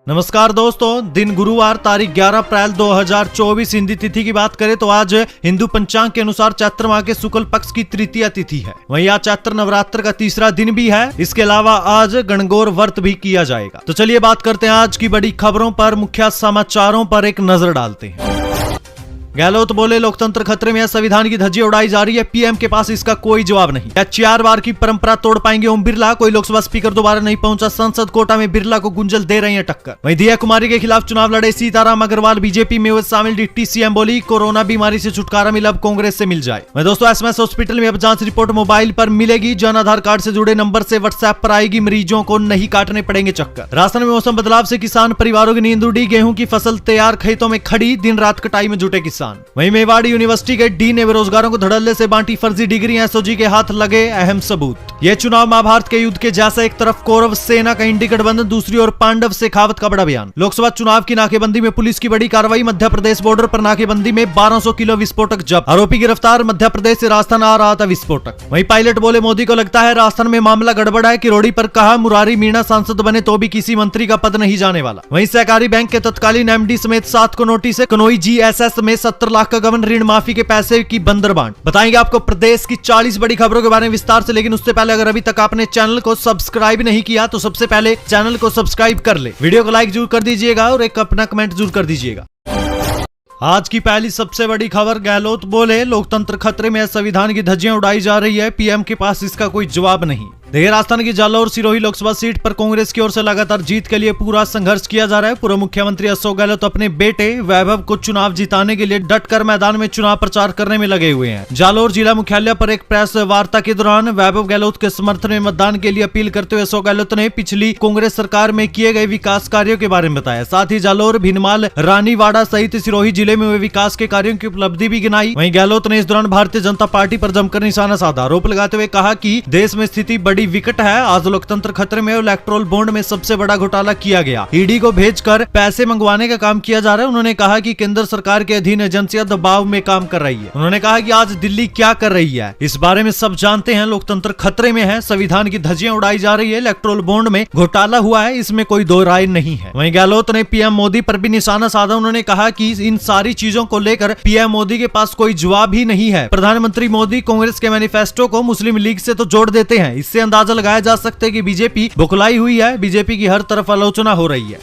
नमस्कार दोस्तों, दिन गुरुवार तारीख 11 अप्रैल 2024 हिंदी तिथि की बात करें तो आज हिंदू पंचांग के अनुसार चैत्र माह के शुक्ल पक्ष की तृतीया तिथि है। वहीं आज चैत्र नवरात्र का तीसरा दिन भी है। इसके अलावा आज गणगौर व्रत भी किया जाएगा। तो चलिए बात करते हैं आज की बड़ी खबरों पर। मुख्य समाचारों पर एक नजर डालते हैं। गहलोत बोले, लोकतंत्र खतरे में है, संविधान की धज्जियां उड़ाई जा रही है, पीएम के पास इसका कोई जवाब नहीं। क्या 4 बार की परंपरा तोड़ पाएंगे ओम बिरला? कोई लोकसभा स्पीकर दोबारा नहीं पहुंचा, संसद कोटा में बिरला को गुंजल दे रही है टक्कर। वहीं दिया कुमारी के खिलाफ चुनाव लड़े सीताराम अग्रवाल, बीजेपी में हुए शामिल। डिप्टी सीएम बोली, कोरोना बीमारी से छुटकारा मिला, अब कांग्रेस से मिल जाए। वहीं दोस्तों, एसएमएस हॉस्पिटल में अब जांच रिपोर्ट मोबाइल पर मिलेगी। जन आधार कार्ड से जुड़े नंबर से व्हाट्सएप पर आएगी, मरीजों को नहीं काटने पड़ेंगे चक्कर। राजस्थान में मौसम बदलाव से किसान परिवारों की नींद उड़ी, गेहूं की फसल तैयार, खेतों में खड़ी, दिन रात कटाई में जुटे किसान। वहीं मेवाड़ यूनिवर्सिटी के डीन ने बेरोजगारों को धड़ल्ले से बांटी फर्जी डिग्रियां, एसओजी के हाथ लगे अहम सबूत। ये चुनाव महाभारत के युद्ध के जैसा, एक तरफ कौरव सेना का इंडी गठबंधन, दूसरी ओर पांडव शेखावत का बड़ा बयान। लोकसभा चुनाव की नाकेबंदी में पुलिस की बड़ी कार्रवाई, मध्य प्रदेश बॉर्डर पर नाकेबंदी में 1200 किलो विस्फोटक जब्त, आरोपी गिरफ्तार। मध्य प्रदेश से राजस्थान आ रहा था विस्फोटक। वहीं पायलट बोले, मोदी को लगता है राजस्थान में मामला गड़बड़ है। किरोड़ी पर कहा, मुरारी मीणा सांसद बने तो भी किसी मंत्री का पद नहीं जाने वाला। वहीं सहकारी बैंक के तत्कालीन एमडी समेत 7 को नोटिस है। कनोई जीएसएस में 70 लाख का गबन, ऋण माफी के पैसे की बंदरबांट। बताएंगे आपको प्रदेश की 40 बड़ी खबरों के बारे में विस्तार से, लेकिन उससे पहले अगर अभी तक आपने चैनल को सब्सक्राइब नहीं किया तो सबसे पहले चैनल को सब्सक्राइब कर ले, वीडियो को लाइक जरूर कर दीजिएगा और एक अपना कमेंट जरूर कर दीजिएगा। आज की पहली सबसे बड़ी खबर, गहलोत बोले, लोकतंत्र खतरे में है, संविधान की धज्जियां उड़ाई जा रही है, पीएम के पास इसका कोई जवाब नहीं। देखिए, राजस्थान की जालौर सिरोही लोकसभा सीट पर कांग्रेस की ओर से लगातार जीत के लिए पूरा संघर्ष किया जा रहा है। पूर्व मुख्यमंत्री अशोक गहलोत अपने बेटे वैभव को चुनाव जिताने के लिए डटकर मैदान में चुनाव प्रचार करने में लगे हुए हैं। जालौर जिला मुख्यालय पर एक प्रेस वार्ता के दौरान वैभव गहलोत के समर्थन में मतदान के लिए अपील करते हुए अशोक गहलोत ने पिछली कांग्रेस सरकार में किए गए विकास कार्यों के बारे में बताया। साथ ही जालौर, भीनमाल, रानीवाड़ा सहित सिरोही जिले में हुए विकास के कार्यों की उपलब्धि भी गिनाई। वहीं गहलोत ने इस दौरान भारतीय जनता पार्टी पर जमकर निशाना साधा, आरोप लगाते हुए कहा कि देश में स्थिति बड़ी विकट है, आज लोकतंत्र खतरे में, इलेक्टोरल बॉन्ड में सबसे बड़ा घोटाला किया गया, ईडी को भेजकर पैसे मंगवाने का काम किया जा रहा है। उन्होंने कहा कि केंद्र सरकार के अधीन एजेंसियां दबाव में काम कर रही है। उन्होंने कहा कि आज दिल्ली क्या कर रही है इस बारे में सब जानते हैं। लोकतंत्र खतरे में है, संविधान की धज्जियां उड़ाई जा रही है, इलेक्टोरल बॉन्ड में घोटाला हुआ है, इसमें कोई दो राय नहीं है। वहीं गहलोत ने पीएम मोदी पर भी निशाना साधा। उन्होंने कहा कि इन सारी चीजों को लेकर पीएम मोदी के पास कोई जवाब ही नहीं है। प्रधानमंत्री मोदी कांग्रेस के मैनिफेस्टो को मुस्लिम लीग से तो जोड़ देते हैं, इससे अंदाजा लगाया जा सकता है कि बीजेपी बुखलाई हुई है, बीजेपी की हर तरफ आलोचना हो रही है।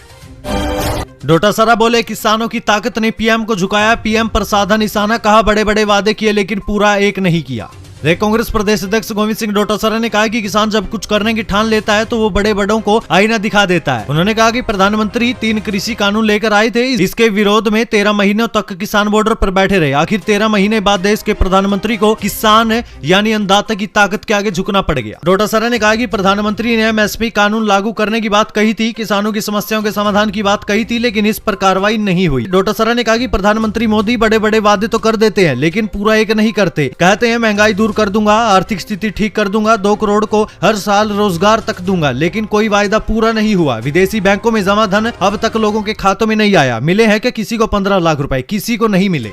डोटासरा बोले, किसानों की ताकत ने पीएम को झुकाया, पीएम पर साधा निशाना, कहा बड़े बड़े वादे किए लेकिन पूरा एक नहीं किया। कांग्रेस प्रदेश अध्यक्ष गोविंद सिंह डोटासरा ने कहा कि किसान जब कुछ करने की ठान लेता है तो वो बड़े बड़ों को आईना दिखा देता है। उन्होंने कहा कि प्रधानमंत्री 3 कृषि कानून लेकर आए थे, इसके विरोध में 13 महीनों तक किसान बॉर्डर पर बैठे रहे। आखिर 13 महीने बाद देश के प्रधानमंत्री को किसान यानी अन्नदाता की ताकत के आगे झुकना पड़ गया। डोटासरा ने कहा कि प्रधानमंत्री ने एमएसपी कानून लागू करने की बात कही थी, किसानों की समस्याओं के समाधान की बात कही थी, लेकिन इस पर कार्रवाई नहीं हुई। डोटासरा ने कहा कि प्रधानमंत्री मोदी बड़े बड़े वादे तो कर देते हैं लेकिन पूरा एक नहीं करते। कहते हैं महंगाई दूर कर दूंगा, आर्थिक स्थिति ठीक कर दूंगा, 2 करोड़ को हर साल रोजगार तक दूंगा, लेकिन कोई वायदा पूरा नहीं हुआ। विदेशी बैंकों में जमा धन अब तक लोगों के खातों में नहीं आया। मिले हैं कि किसी को 15 लाख रुपए, किसी को नहीं मिले।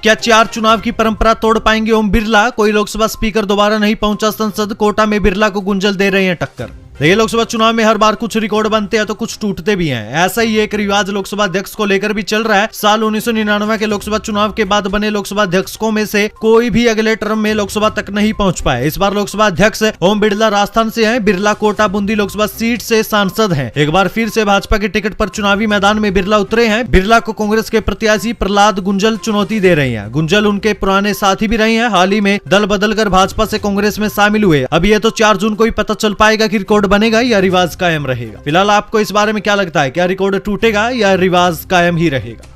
क्या 4 चुनाव की परंपरा तोड़ पाएंगे ओम बिरला? कोई लोकसभा स्पीकर दोबारा नहीं पहुंचा, संसद कोटा में बिरला को गुंजल दे रहे हैं टक्कर। देखिए, लोकसभा चुनाव में हर बार कुछ रिकॉर्ड बनते हैं तो कुछ टूटते भी हैं। ऐसा ही एक रिवाज लोकसभा अध्यक्ष को लेकर भी चल रहा है। साल 1999 के लोकसभा चुनाव के बाद बने लोकसभा अध्यक्षों में से कोई भी अगले टर्म में लोकसभा तक नहीं पहुंच पाए। इस बार लोकसभा अध्यक्ष ओम बिरला राजस्थान से हैं। बिरला कोटा बूंदी लोकसभा सीट से सांसद हैं। एक बार फिर से भाजपा के टिकट पर चुनावी मैदान में बिरला उतरे हैं। बिरला को कांग्रेस के प्रत्याशी प्रहलाद गुंजल चुनौती दे रहे हैं। गुंजल उनके पुराने साथी भी रहे हैं, हाल ही में दल बदलकर भाजपा से कांग्रेस में शामिल हुए। अब ये तो 4 जून को ही पता चल पाएगा कि रिकॉर्ड बनेगा या रिवाज कायम रहेगा। फिलहाल आपको इस बारे में क्या लगता है, क्या रिकॉर्ड टूटेगा या रिवाज कायम ही रहेगा?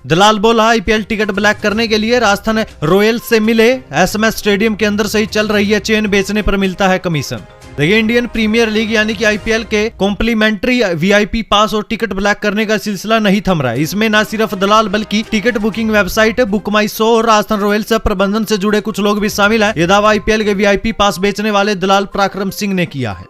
दलाल बोला, आईपीएल टिकट ब्लैक करने के लिए राजस्थान रॉयल्स से मिले, एसएमएस स्टेडियम के अंदर से ही चल रही है चेन, बेचने पर मिलता है कमीशन। देखिए, इंडियन प्रीमियर लीग यानी कि आईपीएल के कॉम्प्लीमेंट्री वीआईपी पास और टिकट ब्लैक करने का सिलसिला नहीं थम रहा है। इसमें न सिर्फ दलाल बल्कि टिकट बुकिंग वेबसाइट बुक माई शो और राजस्थान रॉयल्स प्रबंधन से जुड़े कुछ लोग भी शामिल है। यह दावा आईपीएल के वीआईपी पास बेचने वाले दलाल पराक्रम सिंह ने किया है।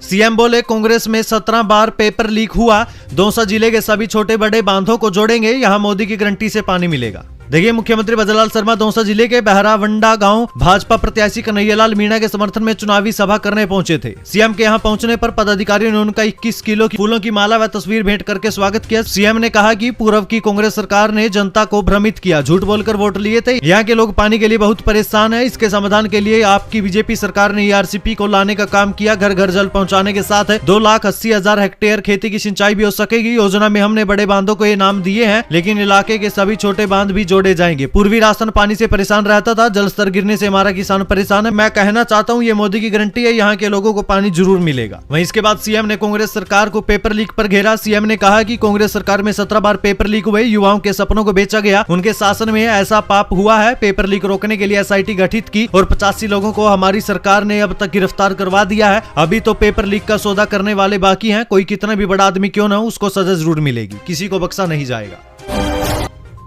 सीएम बोले, कांग्रेस में 17 बार पेपर लीक हुआ, दौसा जिले के सभी छोटे बड़े बांधों को जोड़ेंगे, यहां मोदी की गारंटी से पानी मिलेगा। देखिए, मुख्यमंत्री भजनलाल शर्मा दौसा जिले के बहरावंडा गांव भाजपा प्रत्याशी कन्हैयालाल मीणा के समर्थन में चुनावी सभा करने पहुंचे थे। सीएम के यहां पहुंचने पर पदाधिकारियों ने उनका 21 किलो की फूलों की माला व तस्वीर भेंट करके स्वागत किया। सीएम ने कहा कि पूर्व की कांग्रेस सरकार ने जनता को भ्रमित किया, झूठ बोलकर वोट लिए थे। यहाँ के लोग पानी के लिए बहुत परेशान है। इसके समाधान के लिए आपकी बीजेपी सरकार ने ERCP को लाने का काम किया। घर घर जल पहुँचाने के साथ 2,80,000 हेक्टेयर खेती की सिंचाई भी हो सकेगी। योजना में हमने बड़े बांधों को ये नाम दिए हैं, लेकिन इलाके के सभी छोटे बांध भी जोड़े जाएंगे। पूर्वी राजस्थान पानी से परेशान रहता था, जल स्तर गिरने से हमारा किसान परेशान है। मैं कहना चाहता हूँ, ये मोदी की गारंटी है, यहाँ के लोगों को पानी जरूर मिलेगा। वहीं इसके बाद सीएम ने कांग्रेस सरकार को पेपर लीक पर घेरा। सीएम ने कहा कि कांग्रेस सरकार में 17 बार पेपर लीक हुए, युवाओं के सपनों को बेचा गया। उनके शासन में ऐसा पाप हुआ है। पेपर लीक रोकने के लिए SIT गठित की और 85 लोगों को हमारी सरकार ने अब तक गिरफ्तार करवा दिया है। अभी तो पेपर लीक का सौदा करने वाले बाकी हैं। कोई कितना भी बड़ा आदमी क्यों ना हो, उसको सजा जरूर मिलेगी, किसी को बख्शा नहीं जाएगा।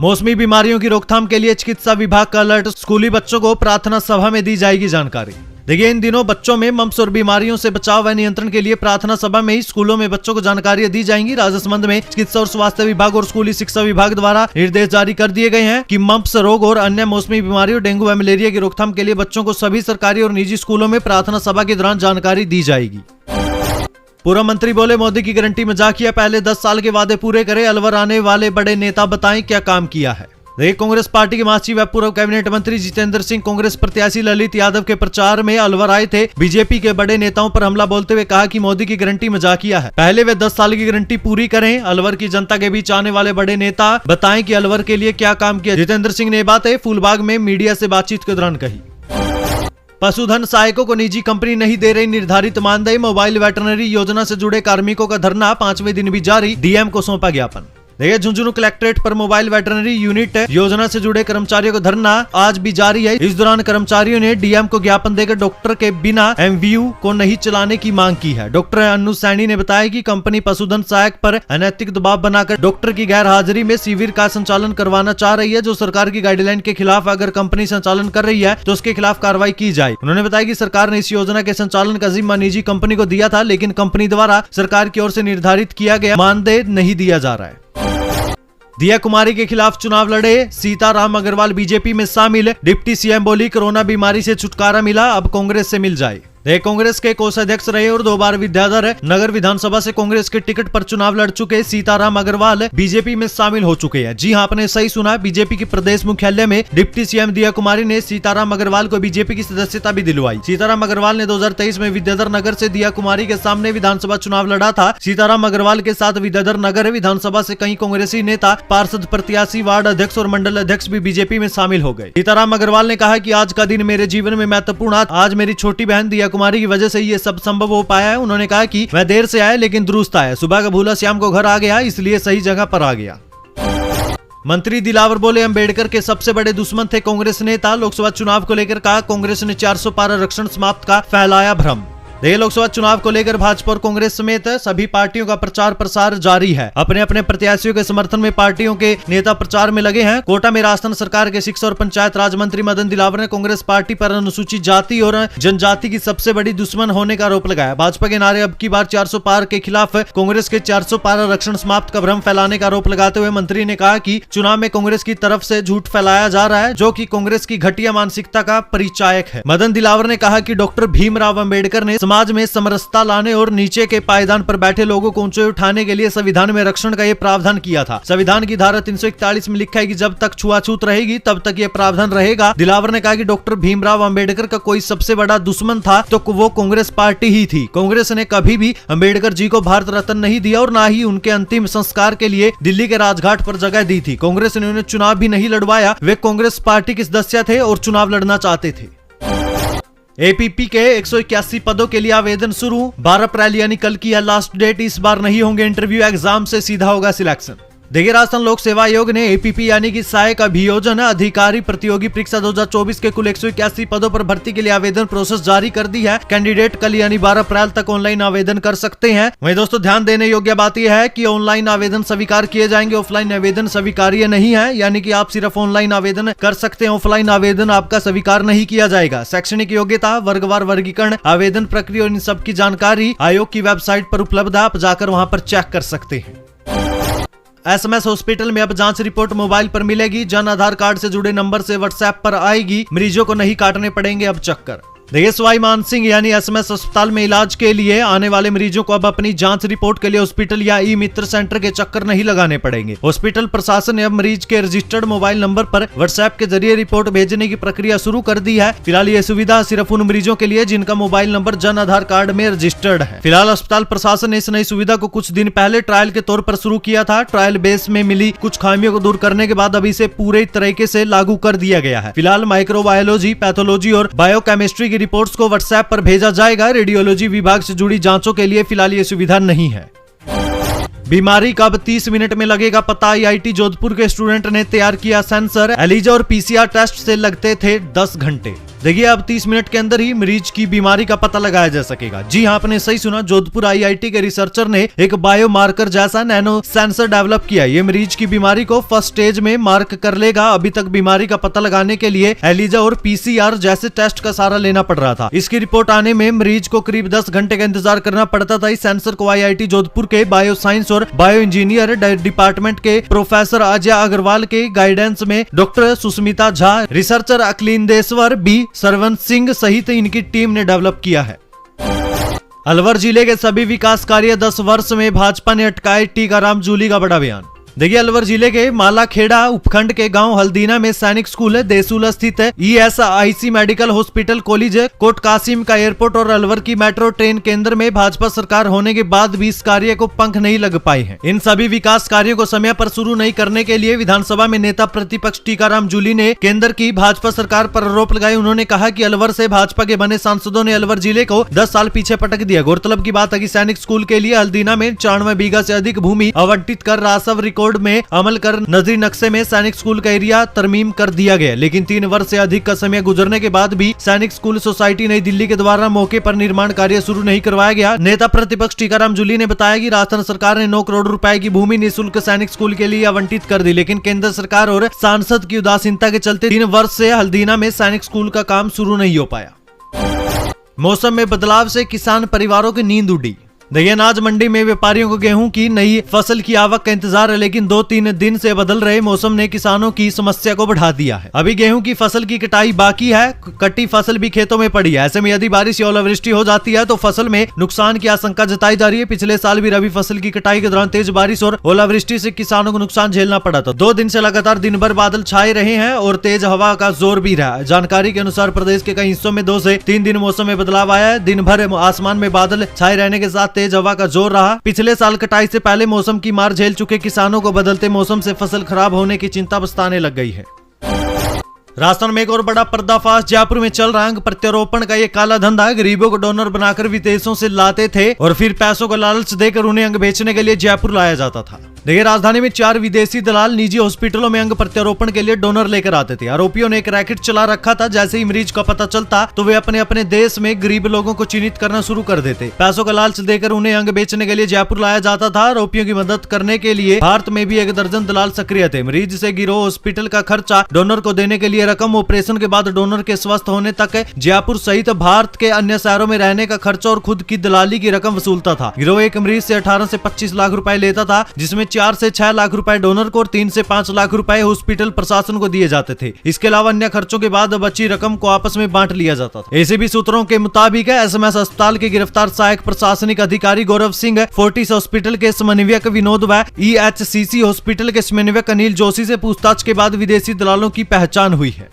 मौसमी बीमारियों की रोकथाम के लिए चिकित्सा विभाग का अलर्ट। स्कूली बच्चों को प्रार्थना सभा में दी जाएगी जानकारी। देखिए, इन दिनों बच्चों में मम्प्स और बीमारियों से बचाव व नियंत्रण के लिए प्रार्थना सभा में ही स्कूलों में बच्चों को जानकारियां दी जाएंगी। राजसमंद में चिकित्सा और स्वास्थ्य विभाग और स्कूली शिक्षा विभाग द्वारा निर्देश जारी कर दिए गए हैं कि मम्प्स रोग और अन्य मौसमी बीमारियों, डेंगू व मलेरिया की रोकथाम के लिए बच्चों को सभी सरकारी और निजी स्कूलों में प्रार्थना सभा के दौरान जानकारी दी जाएगी। पूर्व मंत्री बोले, मोदी की गारंटी मजाकिया, पहले 10 साल के वादे पूरे करे। अलवर आने वाले बड़े नेता बताएं क्या काम किया है। कांग्रेस पार्टी के महासचिव व पूर्व कैबिनेट मंत्री जितेंद्र सिंह कांग्रेस प्रत्याशी ललित यादव के प्रचार में अलवर आए थे। बीजेपी के बड़े नेताओं पर हमला बोलते हुए कहा कि मोदी की गारंटी मजाकिया है, पहले वे 10 साल की गारंटी पूरी करें। अलवर की जनता के बीच आने वाले बड़े नेता बताएं कि अलवर के लिए क्या काम किया। जितेंद्र सिंह ने बातें फूलबाग में मीडिया से बातचीत के दौरान कही। पशुधन सहायकों को निजी कंपनी नहीं दे रही निर्धारित मानदेय। मोबाइल वेटरनरी योजना से जुड़े कार्मिकों का धरना 5वें दिन भी जारी। डीएम को सौंपा ज्ञापन। देखिए, झुंझुनू कलेक्ट्रेट पर मोबाइल वेटरनरी यूनिट योजना से जुड़े कर्मचारियों का धरना आज भी जारी है। इस दौरान कर्मचारियों ने डीएम को ज्ञापन देकर डॉक्टर के बिना MVU को नहीं चलाने की मांग की है। डॉक्टर अन्नू सैनी ने बताया कि कंपनी पशुधन सहायक पर अनैतिक दबाव बनाकर डॉक्टर की गैर हाजिरी में शिविर का संचालन करवाना चाह रही है, जो सरकार की गाइडलाइन के खिलाफ। अगर कंपनी संचालन कर रही है तो उसके खिलाफ कार्रवाई की जाए। उन्होंने बताया कि सरकार ने इस योजना के संचालन का जिम्मा निजी कंपनी को दिया था, लेकिन कंपनी द्वारा सरकार की ओर से निर्धारित किया गया मानदेय नहीं दिया जा रहा है। दिया कुमारी के खिलाफ चुनाव लड़े सीताराम अग्रवाल बीजेपी में शामिल। डिप्टी सीएम बोली, कोरोना बीमारी से छुटकारा मिला, अब कांग्रेस से मिल जाए। कांग्रेस के कोषाध्यक्ष रहे और 2 बार विद्याधर नगर विधानसभा से कांग्रेस के टिकट पर चुनाव लड़ चुके सीताराम अग्रवाल बीजेपी में शामिल हो चुके हैं। जी हां, आपने सही सुना। बीजेपी के प्रदेश मुख्यालय में डिप्टी सीएम दिया कुमारी ने सीताराम अग्रवाल को बीजेपी की सदस्यता भी दिलवाई। सीताराम अग्रवाल ने 2023 में विद्याधर नगर से दिया कुमारी के सामने विधानसभा चुनाव लड़ा था। सीताराम अग्रवाल के साथ विद्याधर नगर विधानसभा से कई कांग्रेसी नेता, पार्षद, प्रत्याशी, वार्ड अध्यक्ष और मंडल अध्यक्ष भी बीजेपी में शामिल हो गए। सीताराम अग्रवाल ने कहा कि आज का दिन मेरे जीवन में महत्वपूर्ण। आज मेरी छोटी बहन दिया कुमारी की वजह से ये सब संभव हो पाया है। उन्होंने कहा कि मैं देर से आया लेकिन दुरुस्त आया। सुबह का भूला शाम को घर आ गया, इसलिए सही जगह पर आ गया। मंत्री दिलावर बोले, अंबेडकर के सबसे बड़े दुश्मन थे कांग्रेस नेता। लोकसभा चुनाव को लेकर कहा, कांग्रेस ने 400 पार आरक्षण समाप्त का फैलाया भ्रम। लोकसभा चुनाव को लेकर भाजपा और कांग्रेस समेत सभी पार्टियों का प्रचार प्रसार जारी है। अपने अपने प्रत्याशियों के समर्थन में पार्टियों के नेता प्रचार में लगे हैं। कोटा में राजस्थान सरकार के शिक्षा और पंचायत राज मंत्री मदन दिलावर ने कांग्रेस पार्टी पर अनुसूचित जाति और जनजाति की सबसे बड़ी दुश्मन होने का आरोप लगाया। भाजपा के नारे अब की बार 400 पार के खिलाफ कांग्रेस के 400 पार आरक्षण समाप्त का भ्रम फैलाने का आरोप लगाते हुए मंत्री ने कहा कि चुनाव में कांग्रेस की तरफ से झूठ फैलाया जा रहा है, जो कि कांग्रेस की घटिया मानसिकता का परिचायक है। मदन दिलावर ने कहा कि डॉक्टर भीमराव अंबेडकर ने समाज में समरसता लाने और नीचे के पायदान पर बैठे लोगों को ऊंचे उठाने के लिए संविधान में आरक्षण का ये प्रावधान किया था। संविधान की धारा 341 में लिखा है कि जब तक छुआछूत रहेगी तब तक ये प्रावधान रहेगा। दिलावर ने कहा कि डॉक्टर भीमराव अंबेडकर का कोई सबसे बड़ा दुश्मन था तो वो कांग्रेस पार्टी ही थी। कांग्रेस ने कभी भी अंबेडकर जी को भारत रत्न नहीं दिया और न ही उनके अंतिम संस्कार के लिए दिल्ली के राजघाट पर जगह दी थी। कांग्रेस ने उन्हें चुनाव भी नहीं लड़वाया। वे कांग्रेस पार्टी के सदस्य थे और चुनाव लड़ना चाहते थे। एपीपी के 181 पदों के लिए आवेदन शुरू। 12 अप्रैल यानी कल की है लास्ट डेट। इस बार नहीं होंगे इंटरव्यू, एग्जाम से सीधा होगा सिलेक्शन। देखिए, राजस्थान लोक सेवा आयोग ने एपीपी यानी कि सहायक अभियोजन अधिकारी प्रतियोगी परीक्षा 2024 के कुल 181 पदों पर भर्ती के लिए आवेदन प्रोसेस जारी कर दी है। कैंडिडेट कल यानी 12 अप्रैल तक ऑनलाइन आवेदन कर सकते हैं। वहीं दोस्तों, ध्यान देने योग्य बात यह है कि ऑनलाइन आवेदन स्वीकार किए जाएंगे, ऑफलाइन आवेदन स्वीकार्य नहीं है। यानी कि आप सिर्फ ऑनलाइन आवेदन कर सकते हैं, ऑफलाइन आवेदन आपका स्वीकार नहीं किया जाएगा। शैक्षणिक योग्यता, वर्गवार वर्गीकरण, आवेदन प्रक्रिया और इन सब की जानकारी आयोग की वेबसाइट पर उपलब्ध है। आप जाकर वहां पर चेक कर सकते हैं। एसएमएस हॉस्पिटल में अब जांच रिपोर्ट मोबाइल पर मिलेगी। जन आधार कार्ड से जुड़े नंबर से व्हाट्सएप पर आएगी। मरीजों को नहीं काटने पड़ेंगे अब चक्कर। देखिए, सवाई मानसिंह यानी एसएमएस अस्पताल में इलाज के लिए आने वाले मरीजों को अब अपनी जांच रिपोर्ट के लिए हॉस्पिटल या ई मित्र सेंटर के चक्कर नहीं लगाने पड़ेंगे। हॉस्पिटल प्रशासन ने अब मरीज के रजिस्टर्ड मोबाइल नंबर पर व्हाट्सएप के जरिए रिपोर्ट भेजने की प्रक्रिया शुरू कर दी है। फिलहाल ये सुविधा सिर्फ उन मरीजों के लिए जिनका mobile number Jan Aadhaar card में रजिस्टर्ड है। फिलहाल अस्पताल प्रशासन ने इस नई सुविधा को कुछ दिन पहले ट्रायल के तौर पर शुरू किया था। ट्रायल बेस में मिली कुछ खामियों को दूर करने के बाद अब इसे पूरे तरीके से लागू कर दिया गया है। फिलहाल माइक्रोबायोलॉजी, पैथोलॉजी और बायोकेमिस्ट्री की रिपोर्ट्स को व्हाट्सएप पर भेजा जाएगा। रेडियोलॉजी विभाग से जुड़ी जांचों के लिए फिलहाल ये सुविधा नहीं है। बीमारी का अब 30 मिनट में लगेगा पता। आईआईटी जोधपुर के स्टूडेंट ने तैयार किया सेंसर। एलिजा और पीसीआर टेस्ट से लगते थे 10 घंटे। देखिए, अब 30 मिनट के अंदर ही मरीज की बीमारी का पता लगाया जा सकेगा। जी हां, आपने सही सुना। जोधपुर आईआईटी के रिसर्चर ने एक बायोमार्कर जैसा नैनो सेंसर डेवलप किया। ये मरीज की बीमारी को फर्स्ट स्टेज में मार्क कर लेगा। अभी तक बीमारी का पता लगाने के लिए एलिजा और पीसीआर जैसे टेस्ट का सहारा लेना पड़ रहा था। इसकी रिपोर्ट आने में मरीज को करीब 10 घंटे का इंतजार करना पड़ता था। इस सेंसर को आईआईटी जोधपुर के बायो साइंस और बायो इंजीनियर डिपार्टमेंट के प्रोफेसर अजय अग्रवाल के गाइडेंस में doctor Susmita Jha, researcher Akhilendeshwar B, Sarvan Singh सहित इनकी टीम ने डेवलप किया है। अलवर जिले के सभी विकास कार्य 10 वर्ष में भाजपा ने अटकाए। टीकाराम जूली का बड़ा बयान। देखिए, अलवर जिले के मालाखेड़ा उपखंड के गांव हल्दीना में सैनिक स्कूल है, देसूला स्थित है ईएसआईसी मेडिकल हॉस्पिटल, कॉलेज है, कोट कासिम का एयरपोर्ट और अलवर की मेट्रो ट्रेन केंद्र में भाजपा सरकार होने के बाद भी इस कार्य को पंख नहीं लग पाए हैं। इन सभी विकास कार्यों को समय पर शुरू नहीं करने के लिए विधानसभा में नेता प्रतिपक्ष टीकाराम जूली ने केंद्र की भाजपा सरकार पर आरोप लगाए। उन्होंने कहा कि अलवर से भाजपा के बने सांसदों ने अलवर जिले को 10 साल पीछे पटक दिया। गौरतलब की बात है कि सैनिक स्कूल के लिए हल्दीना में 94 बीघा से अधिक भूमि आवंटित कर राजस्व रिकॉर्ड में अमल कर नजरी नक्शे में सैनिक स्कूल का एरिया तरमीम कर दिया गया। लेकिन 3 वर्ष से अधिक का समय गुजरने के बाद भी सैनिक स्कूल सोसाइटी नई दिल्ली के द्वारा मौके पर निर्माण कार्य शुरू नहीं करवाया गया। नेता प्रतिपक्ष टीकाराम जूली ने बताया कि राजस्थान सरकार ने 9 करोड़ रुपए की भूमि निःशुल्क सैनिक स्कूल के लिए आवंटित कर दी, लेकिन केंद्र सरकार और सांसद की उदासीनता के चलते 3 वर्ष से हल्दीना में सैनिक स्कूल का काम शुरू नहीं हो पाया। मौसम में बदलाव से किसान परिवारों की नींद उड़ी। देखिए, अनाज मंडी में व्यापारियों को गेहूं की नई फसल की आवक का इंतजार है, लेकिन 2-3 दिन से बदल रहे मौसम ने किसानों की समस्या को बढ़ा दिया है। अभी गेहूं की फसल की कटाई बाकी है, कटी फसल भी खेतों में पड़ी है। ऐसे में यदि बारिश या ओलावृष्टि हो जाती है तो फसल में नुकसान की आशंका जताई जा रही है। पिछले साल भी रबी फसल की कटाई के दौरान तेज बारिश और ओलावृष्टि से किसानों को नुकसान झेलना पड़ा था। 2 दिन से लगातार दिन भर बादल छाए रहे हैं और तेज हवा का जोर भी रहा है। जानकारी के अनुसार प्रदेश के कई हिस्सों में 2 से 3 दिन मौसम में बदलाव आया है। दिन भर आसमान में बादल छाए रहने के साथ तेज हवा का जोर रहा। पिछले साल कटाई से पहले मौसम की मार झेल चुके किसानों को बदलते मौसम से फसल खराब होने की चिंता बस्ताने लग गई है। राजस्थान में एक और बड़ा पर्दाफाश। जयपुर में चल रहा अंग प्रत्यारोपण का ये काला धंधा। गरीबों को डोनर बनाकर विदेशों से लाते थे और फिर पैसों का लालच देकर उन्हें अंग बेचने के लिए जयपुर लाया जाता था। देखिए, राजधानी में 4 विदेशी दलाल निजी हॉस्पिटलों में अंग प्रत्यारोपण के लिए डोनर लेकर आते थे। आरोपियों ने एक रैकेट चला रखा था। जैसे ही मरीज का पता चलता तो वे अपने अपने देश में गरीब लोगों को चिन्हित करना शुरू कर देते। पैसों का लालच देकर उन्हें अंग बेचने के लिए जयपुर लाया जाता था। आरोपियों की मदद करने के लिए भारत में भी 1 दर्जन दलाल सक्रिय थे। मरीज से गिरोह हॉस्पिटल का खर्चा, डोनर को देने के लिए रकम, ऑपरेशन के बाद डोनर के स्वस्थ होने तक जयपुर सहित भारत के अन्य शहरों में रहने का खर्चा और खुद की दलाली की रकम वसूलता था। गिरोह एक मरीज से 18 से 25 लाख रुपए लेता था, जिसमें 4 से 6 लाख रुपए डोनर को और 3 से 5 लाख रुपए हॉस्पिटल प्रशासन को दिए जाते थे। इसके अलावा अन्य खर्चों के बाद बची रकम को आपस में बांट लिया जाता था। एसीबी सूत्रों के मुताबिक एसएमएस अस्पताल के गिरफ्तार सहायक प्रशासनिक अधिकारी गौरव सिंह, फोर्टिस हॉस्पिटल के समन्वयक विनोद व ईएचसीसी हॉस्पिटल के समन्वयक अनिल जोशी से पूछताछ के बाद विदेशी दलालों की पहचान हुई है।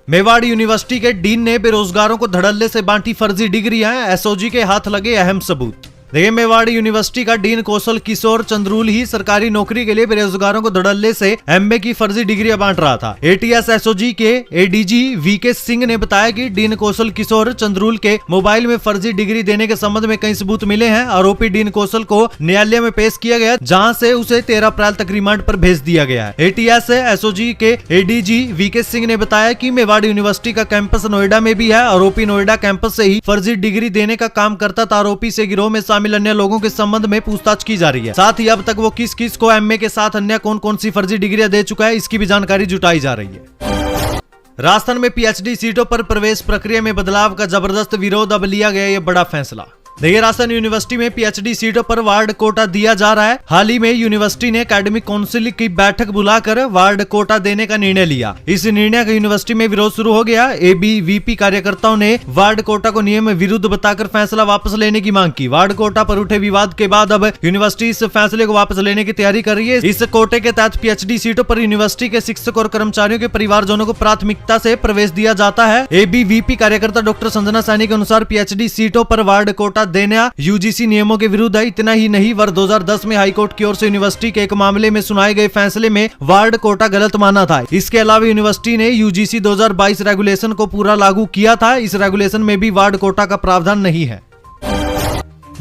मेवाड़ यूनिवर्सिटी के डीन ने बेरोजगारों को धड़ल्ले से बांटी फर्जी डिग्रियां। एसओजी के हाथ लगे अहम सबूत। देखिए, मेवाड़ यूनिवर्सिटी का डीन कौशल किशोर चंद्रूल ही सरकारी नौकरी के लिए बेरोजगारों को धड़ल्ले से एमए की फर्जी डिग्रियां बांट रहा था। एटीएस एसओजी के एडीजी वीके सिंह ने बताया कि डीन कौशल किशोर चंद्रूल के मोबाइल में फर्जी डिग्री देने के संबंध में कई सबूत मिले हैं। आरोपी डीन कौशल को न्यायालय में पेश किया गया, जहां से उसे 13 अप्रैल तक रिमांड पर भेज दिया गया है। एटीएस एसओजी के एडीजी वीके सिंह ने बताया कि मेवाड़ यूनिवर्सिटी का कैंपस नोएडा में भी है। आरोपी नोएडा कैंपस से ही फर्जी डिग्री देने का काम करता था। आरोपी से गिरोह में शामिल अन्य लोगों के संबंध में पूछताछ की जा रही है। साथ ही अब तक वो किस किस को एमए के साथ अन्य कौन कौन सी फर्जी डिग्रियां दे चुका है, इसकी भी जानकारी जुटाई जा रही है। राजस्थान में पीएचडी सीटों पर प्रवेश प्रक्रिया में बदलाव का जबरदस्त विरोध। अब लिया गया ये बड़ा फैसला। देखिए, राजस्थान यूनिवर्सिटी में पीएचडी सीटों पर वार्ड कोटा दिया जा रहा है। हाल ही में यूनिवर्सिटी ने एकेडमिक काउंसिल की बैठक बुलाकर वार्ड कोटा देने का निर्णय लिया। इस निर्णय का यूनिवर्सिटी में विरोध शुरू हो गया। एबीवीपी कार्यकर्ताओं ने वार्ड कोटा को नियम विरुद्ध बताकर फैसला वापस लेने की मांग की। वार्ड कोटा पर उठे विवाद के बाद अब यूनिवर्सिटी इस फैसले को वापस लेने की तैयारी कर रही है। इस कोटे के तहत पीएचडी सीटों पर यूनिवर्सिटी के शिक्षक और कर्मचारियों के परिवारजनों को प्राथमिकता से प्रवेश दिया जाता है। एबीवीपी कार्यकर्ता डॉक्टर संजना सैनी के अनुसार पीएचडी सीटों पर वार्ड कोटा देना यूजीसी नियमों के विरुद्ध है। इतना ही नहीं, वर्ष 2010 में हाईकोर्ट की ओर से यूनिवर्सिटी के एक मामले में सुनाए गए फैसले में वार्ड कोटा गलत माना था। इसके अलावा यूनिवर्सिटी ने यूजीसी 2022 रेगुलेशन को पूरा लागू किया था। इस रेगुलेशन में भी वार्ड कोटा का प्रावधान नहीं है।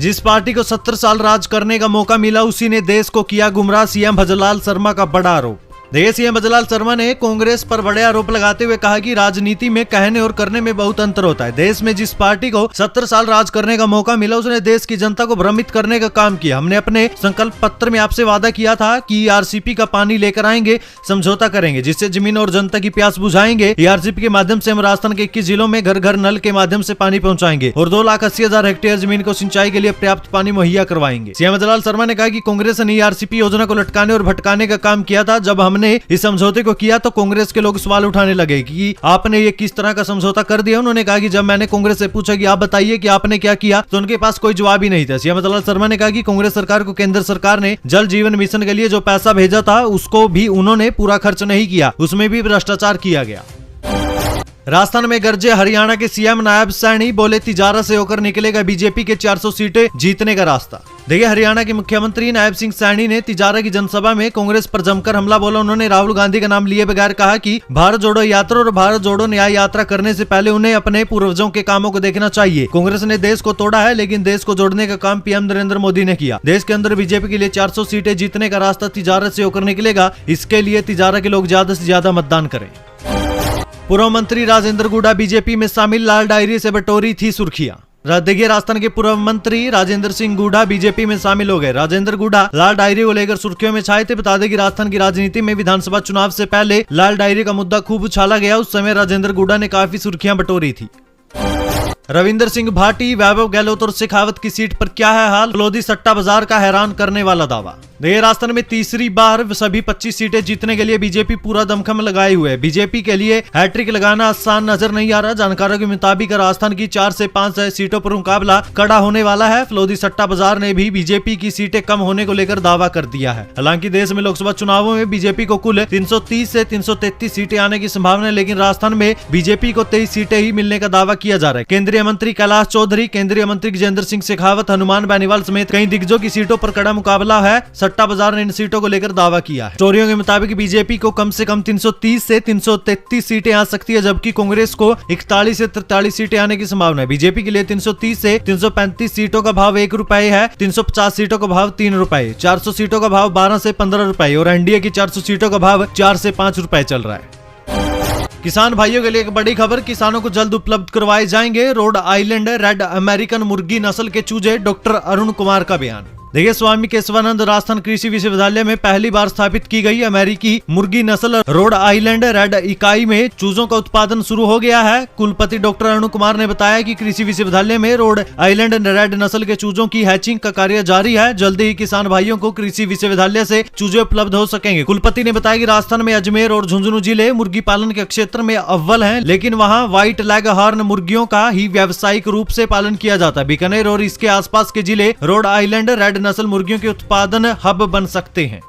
जिस पार्टी को 70 साल राज करने का मौका मिला, उसी ने देश को किया गुमराह, सीएम भजनलाल शर्मा का बड़ा आरोप। देखिए, सीएम भजनलाल शर्मा ने कांग्रेस पर बड़े आरोप लगाते हुए कहा कि राजनीति में कहने और करने में बहुत अंतर होता है। देश में जिस पार्टी को 70 साल राज करने का मौका मिला, उसने देश की जनता को भ्रमित करने का काम किया। हमने अपने संकल्प पत्र में आपसे वादा किया था कि ईआरसीपी का पानी लेकर आएंगे, समझौता करेंगे, जिससे जमीन और जनता की प्यास बुझाएंगे। ईआरसीपी के माध्यम से हम राजस्थान के 21 जिलों में घर घर नल के माध्यम से पानी पहुंचाएंगे और 2,80,000 हेक्टेयर जमीन को सिंचाई के लिए पर्याप्त पानी मुहैया करवाएंगे। सीएम भजनलाल शर्मा ने कहा कि कांग्रेस ने ईआरसीपी योजना को लटकाने और भटकाने का काम किया था। जब हमने इस समझौते को किया तो कांग्रेस के लोग सवाल उठाने लगे कि आपने ये किस तरह का समझौता कर दिया। उन्होंने कहा कि जब मैंने कांग्रेस से पूछा कि आप बताइए कि आपने क्या किया, तो उनके पास कोई जवाब ही नहीं था। सीएम भजनलाल शर्मा ने कहा कि कांग्रेस सरकार को केंद्र सरकार ने जल जीवन मिशन के लिए जो पैसा भेजा था, उसको भी उन्होंने पूरा खर्च नहीं किया, उसमें भी भ्रष्टाचार किया गया। राजस्थान में गरजे हरियाणा के सीएम नायब सैनी, बोले तिजारा से होकर निकलेगा बीजेपी के 400 सीटें जीतने का रास्ता। देखिए, हरियाणा के मुख्यमंत्री नायब सिंह सैनी ने तिजारा की जनसभा में कांग्रेस पर जमकर हमला बोला। उन्होंने राहुल गांधी का नाम लिए बगैर कहा कि भारत जोड़ो यात्रा और भारत जोड़ो न्याय यात्रा करने से पहले उन्हें अपने पूर्वजों के कामों को देखना चाहिए। कांग्रेस ने देश को तोड़ा है, लेकिन देश को जोड़ने का काम पीएम नरेंद्र मोदी ने किया। देश के अंदर बीजेपी के लिए 400 सीटें जीतने का रास्ता तिजारा से होकर निकलेगा। इसके लिए तिजारा के लोग ज्यादा से ज्यादा मतदान करें। पूर्व मंत्री राजेंद्र गुडा बीजेपी में शामिल, लाल डायरी से बटोरी थी सुर्खियां। देखिए, राजस्थान के पूर्व मंत्री राजेंद्र सिंह गुडा बीजेपी में शामिल हो गए। राजेंद्र गुडा लाल डायरी को लेकर सुर्खियों में छाए थे। बता दें कि राजस्थान की राजनीति में विधानसभा चुनाव से पहले लाल डायरी का मुद्दा खूब उछाला गया। उस समय राजेंद्र गुडा ने काफी सुर्खियां बटोरी थी। रविंदर सिंह भाटी, वैभव गहलोत और शेखावत की सीट पर क्या है हाल, लोधी सट्टा बाजार का हैरान करने वाला दावा। देखिए, राजस्थान में तीसरी बार सभी 25 सीटें जीतने के लिए बीजेपी पूरा दमखम लगाए हुए है। बीजेपी के लिए हैट्रिक लगाना आसान नजर नहीं आ रहा। जानकारों के मुताबिक राजस्थान की 4 से 5 सीटों पर मुकाबला कड़ा होने वाला है। लोधी सट्टा बाजार ने भी बीजेपी की सीटें कम होने को लेकर दावा कर दिया है। हालांकि देश में लोकसभा चुनावों में बीजेपी को कुल 330 से 333 सीटें आने की संभावना है, लेकिन राजस्थान में बीजेपी को 23 सीटें ही मिलने का दावा किया जा रहा है। केंद्रीय मंत्री कैलाश चौधरी, केंद्रीय मंत्री गजेंद्र सिंह शेखावत, हनुमान बेनीवाल समेत कई दिग्गजों की सीटों पर कड़ा मुकाबला है। सट्टा बाजार ने इन सीटों को लेकर दावा किया है। स्टोरियों के मुताबिक बीजेपी को कम से कम 330 से 333 सीटें आ सकती है, जबकि कांग्रेस को 41 से 43 सीटें आने की संभावना है। बीजेपी के लिए 330 से 335 सीटों का भाव 1 रुपए है, 350 सीटों का भाव 3 रुपए, 400 सीटों का भाव 12 से 15 रुपए और एनडीए की 400 सीटों का भाव 4 से 5 रुपए चल रहा है। किसान भाइयों के लिए एक बड़ी खबर, किसानों को जल्द उपलब्ध करवाए जाएंगे रोड आइलैंड रेड अमेरिकन मुर्गी नस्ल के चूजे, डॉक्टर अरुण कुमार का बयान। देखिए, स्वामी केशवानंद राजस्थान कृषि विश्वविद्यालय में पहली बार स्थापित की गई अमेरिकी मुर्गी नस्ल रोड आइलैंड रेड इकाई में चूजों का उत्पादन शुरू हो गया है। कुलपति डॉक्टर अरुण कुमार ने बताया कि कृषि विश्वविद्यालय में रोड आइलैंड रेड नस्ल के चूजों की हैचिंग का कार्य जारी है। जल्दी ही किसान भाइयों को कृषि विश्वविद्यालय से चूजे उपलब्ध हो सकेंगे। कुलपति ने बताया कि राजस्थान में अजमेर और झुंझुनू जिले मुर्गी पालन के क्षेत्र में अव्वल हैं, लेकिन वहां व्हाइट लेग हॉर्न मुर्गियों का ही व्यावसायिक रूप से पालन किया जाता है। बीकानेर और इसके आसपास के जिले रोड आइलैंड रेड नस्ल मुर्गियों के उत्पादन हब बन सकते हैं।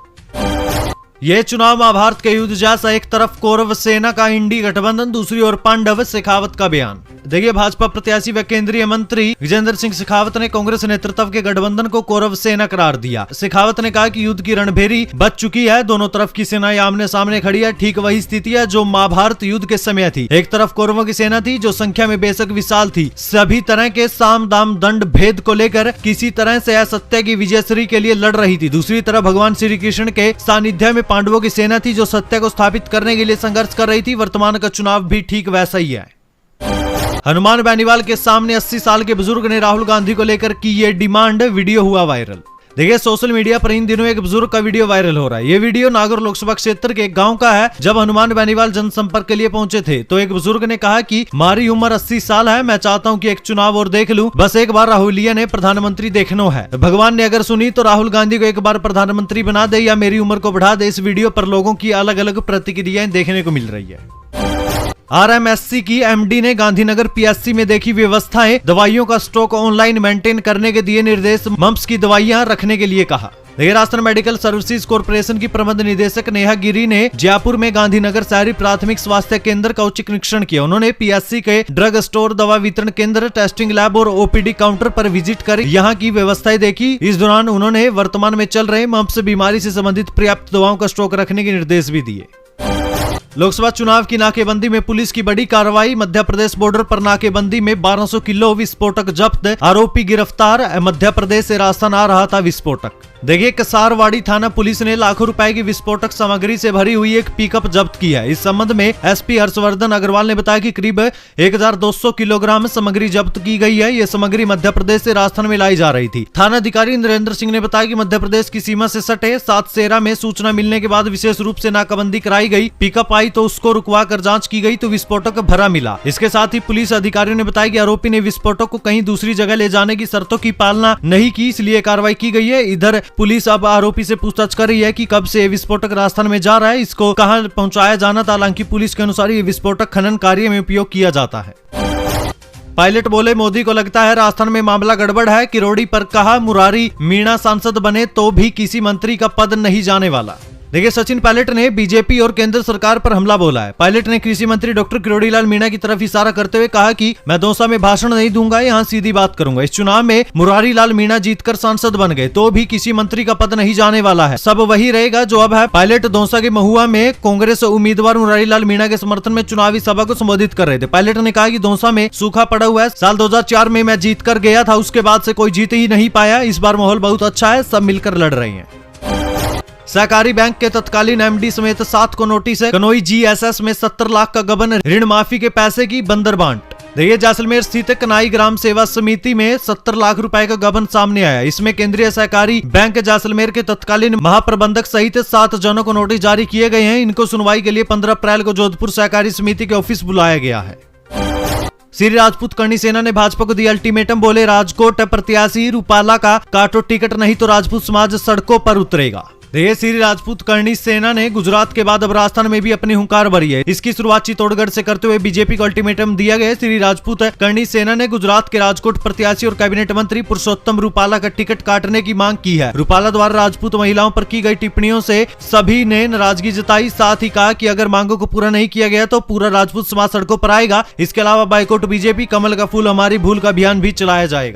यह चुनाव महाभारत के युद्ध जैसा, एक तरफ कौरव सेना का इंडी गठबंधन, दूसरी ओर पांडव, शेखावत का बयान। देखिए, भाजपा प्रत्याशी व केंद्रीय मंत्री गजेंद्र सिंह शेखावत ने कांग्रेस नेतृत्व के गठबंधन को कौरव सेना करार दिया। शेखावत ने कहा कि युद्ध की रणभेरी बच चुकी है, दोनों तरफ की सेनाएं आमने सामने खड़ी है। ठीक वही स्थिति है जो महाभारत युद्ध के समय थी। एक तरफ कौरवों की सेना थी जो संख्या में बेशक विशाल थी, सभी तरह के साम दाम दंड भेद को लेकर किसी तरह से असत्य की विजयश्री के लिए लड़ रही थी। दूसरी तरफ भगवान श्री कृष्ण के सानिध्य में पांडवों की सेना थी जो सत्य को स्थापित करने के लिए संघर्ष कर रही थी। वर्तमान का चुनाव भी ठीक वैसा ही है। हनुमान बेनीवाल के सामने 80 साल के बुजुर्ग ने राहुल गांधी को लेकर की ये डिमांड, वीडियो हुआ वायरल। देखिए सोशल मीडिया पर इन दिनों एक बुजुर्ग का वीडियो वायरल हो रहा है। ये वीडियो नागौर लोकसभा क्षेत्र के एक गांव का है। जब हनुमान बेनीवाल जनसंपर्क के लिए पहुंचे थे तो एक बुजुर्ग ने कहा कि हमारी उम्र 80 साल है, मैं चाहता हूं कि एक चुनाव और देख लूं, बस एक बार राहुलिया ने प्रधानमंत्री देखना है। भगवान ने अगर सुनी तो राहुल गांधी को एक बार प्रधानमंत्री बना दे या मेरी उम्र को बढ़ा दे। इस वीडियो पर लोगों की अलग अलग प्रतिक्रियाएं देखने को मिल रही है। आरएमएससी की एमडी ने गांधीनगर पीएससी में देखी व्यवस्थाएं, दवाइयों का स्टॉक ऑनलाइन मेंटेन करने के दिए निर्देश, मम्प्स की दवाइयां रखने के लिए कहा। देखिए राजस्थान मेडिकल सर्विसेज कॉर्पोरेशन की प्रबंध निदेशक नेहा गिरी ने जयपुर में गांधीनगर शहरी प्राथमिक स्वास्थ्य केंद्र का औचक निरीक्षण किया। उन्होंने पीएससी के ड्रग स्टोर, दवा वितरण केंद्र, टेस्टिंग लैब और ओपीडी काउंटर पर विजिट कर यहां की व्यवस्थाएं देखी। इस दौरान उन्होंने वर्तमान में चल रहे मम्प्स बीमारी से संबंधित पर्याप्त दवाओं का स्टॉक रखने के निर्देश भी दिए। लोकसभा चुनाव की नाकेबंदी में पुलिस की बड़ी कार्रवाई। मध्य प्रदेश बॉर्डर पर नाकेबंदी में 1200 किलो विस्फोटक जब्त, आरोपी गिरफ्तार। मध्य प्रदेश से राजस्थान आ रहा था विस्फोटक। देखिए कसारवाड़ी थाना पुलिस ने लाखों रुपए की विस्फोटक सामग्री से भरी हुई एक पिकअप जब्त की है। इस संबंध में एसपी हर्षवर्धन अग्रवाल ने बताया कि करीब 1200 किलोग्राम सामग्री जब्त की गई है। ये सामग्री मध्य प्रदेश से राजस्थान में लाई जा रही थी। थाना अधिकारी नरेंद्र सिंह ने बताया कि मध्य प्रदेश की सीमा से सटे सातसेरा में सूचना मिलने के बाद विशेष रूप से नाकाबंदी कराई गई। पिकअप आई तो उसको रुकवा कर जांच की गई तो विस्फोटक भरा मिला। इसके साथ ही पुलिस अधिकारियों ने बताया कि आरोपी ने विस्फोटक को कहीं दूसरी जगह ले जाने की शर्तों की पालना नहीं की, इसलिए कार्रवाई की गई है। इधर पुलिस अब आरोपी से पूछताछ कर रही है कि कब से विस्फोटक राजस्थान में जा रहा है, इसको कहां पहुंचाया जाना था। हालांकि पुलिस के अनुसार ये विस्फोटक खनन कार्य में उपयोग किया जाता है। पायलट बोले मोदी को लगता है राजस्थान में मामला गड़बड़ है। किरोड़ी पर कहा मुरारी मीणा सांसद बने तो भी किसी मंत्री का पद नहीं जाने वाला। देखिए सचिन पायलट ने बीजेपी और केंद्र सरकार पर हमला बोला है। पायलट ने कृषि मंत्री डॉक्टर किरोड़ी लाल मीणा की तरफ इशारा करते हुए कहा कि मैं दौसा में भाषण नहीं दूंगा, यहाँ सीधी बात करूंगा। इस चुनाव में मुरारी लाल मीणा जीतकर सांसद बन गए तो भी किसी मंत्री का पद नहीं जाने वाला है, सब वही रहेगा जो अब है। पायलट दौसा के महुआ में कांग्रेस उम्मीदवार मुरारी लाल मीणा के समर्थन में चुनावी सभा को संबोधित कर रहे थे। पायलट ने कहा कि दौसा में सूखा पड़ा हुआ है, साल 2004 में मैं जीत कर गया था, उसके बाद से कोई जीत ही नहीं पाया। इस बार माहौल बहुत अच्छा है, सब मिलकर लड़ रहे हैं। सहकारी बैंक के तत्कालीन एमडी समेत 7 को नोटिस है। कनोई जीएसएस में 70 लाख का गबन, ऋण माफी के पैसे की बंदर बांट। देखिए जैसलमेर स्थित कनाई ग्राम सेवा समिति में 70 लाख रुपए का गबन सामने आया। इसमें केंद्रीय सहकारी बैंक जैसलमेर के तत्कालीन महाप्रबंधक सहित 7 जनों को नोटिस जारी किए गए हैं। इनको सुनवाई के लिए 15 अप्रैल को जोधपुर सहकारी समिति के ऑफिस बुलाया गया है। श्री राजपूत करणी सेना ने भाजपा को दिया अल्टीमेटम, बोले राजकोट प्रत्याशी रूपाला का काटो टिकट नहीं तो राजपूत समाज सड़कों पर उतरेगा। देखिए श्री राजपूत करणी सेना ने गुजरात के बाद अब राजस्थान में भी अपनी हुंकार भरी है। इसकी शुरुआत चित्तौड़गढ़ से करते हुए बीजेपी को अल्टीमेटम दिया गया। श्री राजपूत करणी सेना ने गुजरात के राजकोट प्रत्याशी और कैबिनेट मंत्री पुरुषोत्तम रूपाला का टिकट काटने की मांग की है। रूपाला द्वारा राजपूत महिलाओं पर की गई टिप्पणियों से सभी ने नाराजगी जताई। साथ ही कहा कि अगर मांगों को पूरा नहीं किया गया तो पूरा राजपूत समाज सड़कों पर आएगा। इसके अलावा बाइकआउट बीजेपी, कमल का फूल हमारी भूल का अभियान भी चलाया जाएगा।